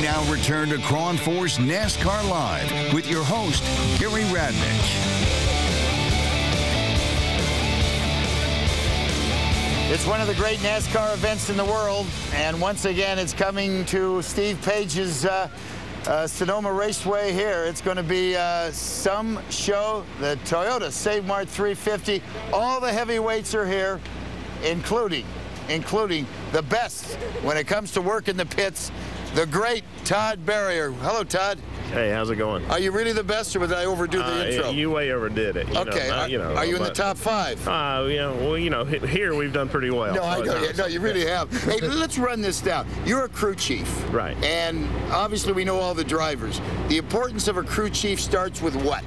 We now return to KRON Force NASCAR Live with your host, Gary Radnick. It's one of the great NASCAR events in the world, and once again, it's coming to Steve Page's Sonoma Raceway here. It's going to be some show. The Toyota Save Mart 350. All the heavyweights are here, including the best when it comes to work in the pits, the great Todd Berrier. Hello, Todd. Hey, how's it going? Are you really the best, or did I overdo the intro? You way overdid it. Okay. Are you in the top 5? Here we've done pretty well. No, I know. No, you really have. Hey, let's run this down. You're a crew chief. Right. And obviously we know all the drivers. The importance of a crew chief starts with what?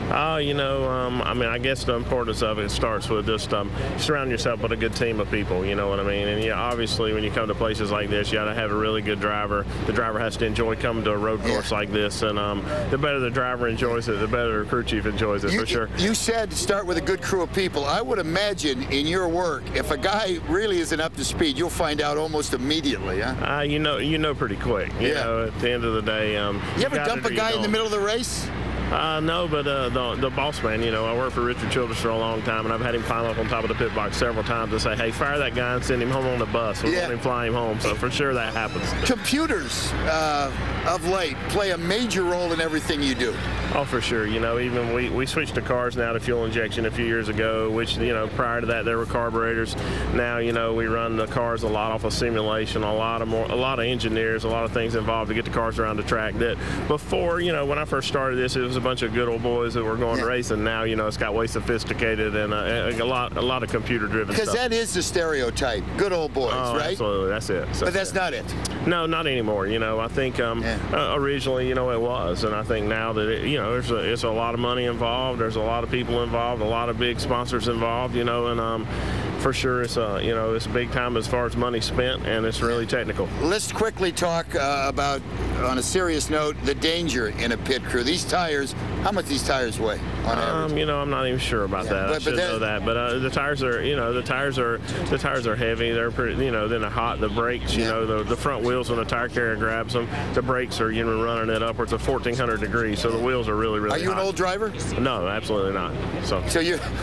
I guess the importance of it starts with just surround yourself with a good team of people, you know what I mean? And obviously when you come to places like this, you got to have a really good driver. The driver has to enjoy coming to a road course like this, and the better the driver enjoys it, the better the crew chief enjoys it, for sure. You said start with a good crew of people. I would imagine in your work, if a guy really isn't up to speed, you'll find out almost immediately, huh? You know pretty quick. You know, at the end of the day. You ever dump a guy in the middle of the race? No, but the boss man, I worked for Richard Childress for a long time, and I've had him climb up on top of the pit box several times and say, hey, fire that guy and send him home on the bus. We want him fly him home, so for sure that happens. Computers of late play a major role in everything you do. Oh, for sure. Even we switched to cars now to fuel injection a few years ago, which, prior to that there were carburetors. Now, we run the cars a lot off of simulation, a lot of engineers, a lot of things involved to get the cars around the track that before, when I first started this, it was a bunch of good old boys that were going racing. Now, it's got way sophisticated and a lot of computer-driven stuff. Because that is the stereotype, good old boys, right? Absolutely, that's it. But that's not it. No, not anymore. I think originally, it was, and I think now that it's a lot of money involved. There's a lot of people involved, a lot of big sponsors involved, and for sure it's it's big time as far as money spent, and it's really technical. Let's quickly talk about, on a serious note, the danger in a pit crew. These tires, how much these tires weigh on average? I'm not even sure about that. I should know that, but the tires are, the tires are heavy. They're pretty, then they're hot. The brakes, the front wheels when the tire carrier grabs them, the brakes are running at upwards of 1,400 degrees. So the wheels are really hot. Are you an old driver? No, absolutely not. So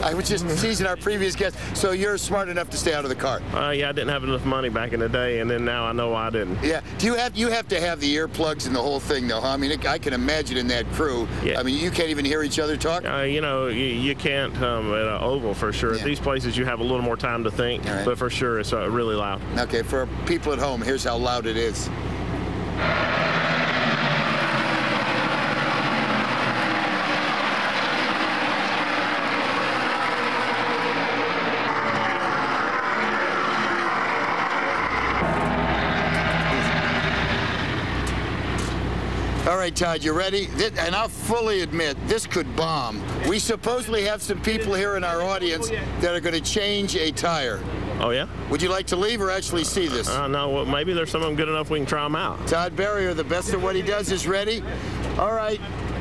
I was just teasing our previous guest. So you're smart enough to stay out of the car? Yeah, I didn't have enough money back in the day, and then now I know why I didn't. Yeah. You have to have the earplugs and the whole thing, though, huh? I mean, I can imagine in that crew. Yeah. I mean, you can't even hear each other talk? You can't at an oval, for sure. At these places, you have a little more time to think, but for sure, it's really loud. Okay, for people at home, here's how loud it is. All right, Todd, you ready? And I'll fully admit, this could bomb. We supposedly have some people here in our audience that are going to change a tire. Oh, yeah? Would you like to leave or actually see this? No, well, maybe there's some of them good enough we can try them out. Todd Berrier, the best at what he does, is ready. All right,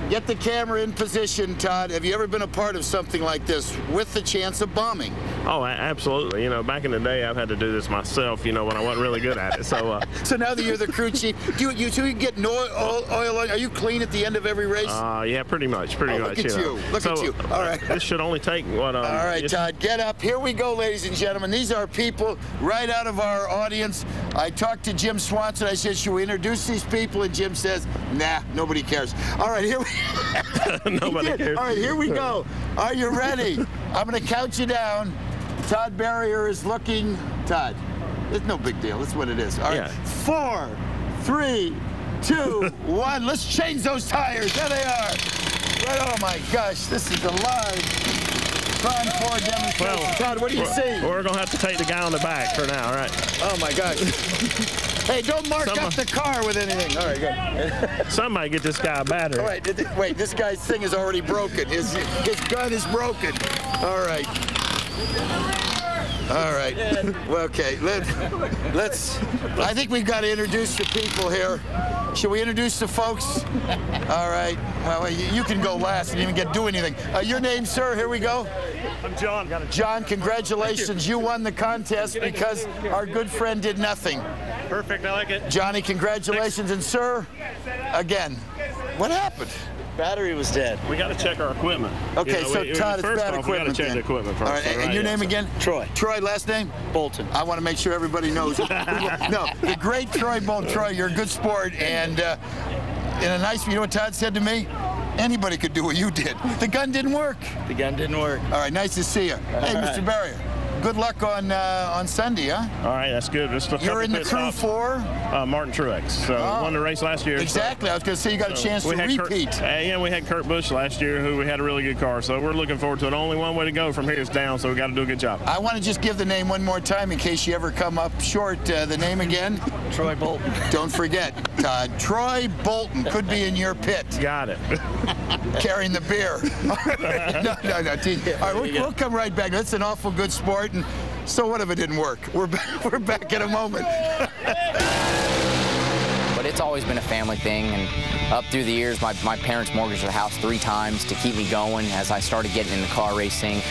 get the camera in position, Todd. Have you ever been a part of something like this with the chance of bombing? Oh, absolutely. Back in the day, I've had to do this myself, when I wasn't really good at it. So so now that you're the crew chief, do you get oil on? Are you clean at the end of every race? Yeah, pretty much. Look at you. Look at you. All right. This should only take what? All right, Todd, get up. Here we go, ladies and gentlemen. These are people right out of our audience. I talked to Jim Swanson. I said, should we introduce these people? And Jim says, nah, nobody cares. All right, here we Nobody cares. All right, here we go. Are you ready? I'm going to count you down. Todd Berrier is looking. Todd, it's no big deal. That's what it is. All right. 4, 3, 2, 1. Let's change those tires. There they are. Right. Oh my gosh, this is a live KRON 4 demonstration. Well, Todd, what do you see? We're gonna have to take the guy on the back for now. All right. Oh my gosh. Hey, don't mark up the car with anything. All right, good. Somebody get this guy a battery. All right. Wait, this guy's thing is already broken. His gun is broken. All right. All right. Well, okay. Let's. I think we've got to introduce the people here. Shall we introduce the folks? All right. Well, you can go last and even do anything. Your name, sir? Here we go. I'm John. John, congratulations. You won the contest because our good friend did nothing. Perfect. I like it. Johnny, congratulations. And sir, again, what happened? Battery was dead. We got to check our equipment. Okay, so Todd, it's bad equipment. We got to check the equipment first. All right, and your name again? Troy. Troy, last name? Bolton. I want to make sure everybody knows. No, the great Troy Bolton. Troy, you're a good sport, and in a nice, you know what Todd said to me? Anybody could do what you did. The gun didn't work. The gun didn't work. All right, nice to see you. Hey, Mr. Barrier. Good luck on Sunday, huh? All right, that's good. You're in the crew for? Martin Truex. So won the race last year. Exactly. I was going to say you got a chance to repeat. Yeah, we had Kurt Busch last year, who we had a really good car. So we're looking forward to it. Only one way to go from here is down, so we got to do a good job. I want to just give the name one more time in case you ever come up short. The name again? Troy Bolton. Don't forget, Todd. Troy Bolton could be in your pit. Got it. Carrying the beer. No. All right, we'll come right back. That's an awful good sport. And so what if it didn't work? We're back in a moment. But it's always been a family thing, and up through the years, my parents mortgaged the house 3 times to keep me going as I started getting into car racing.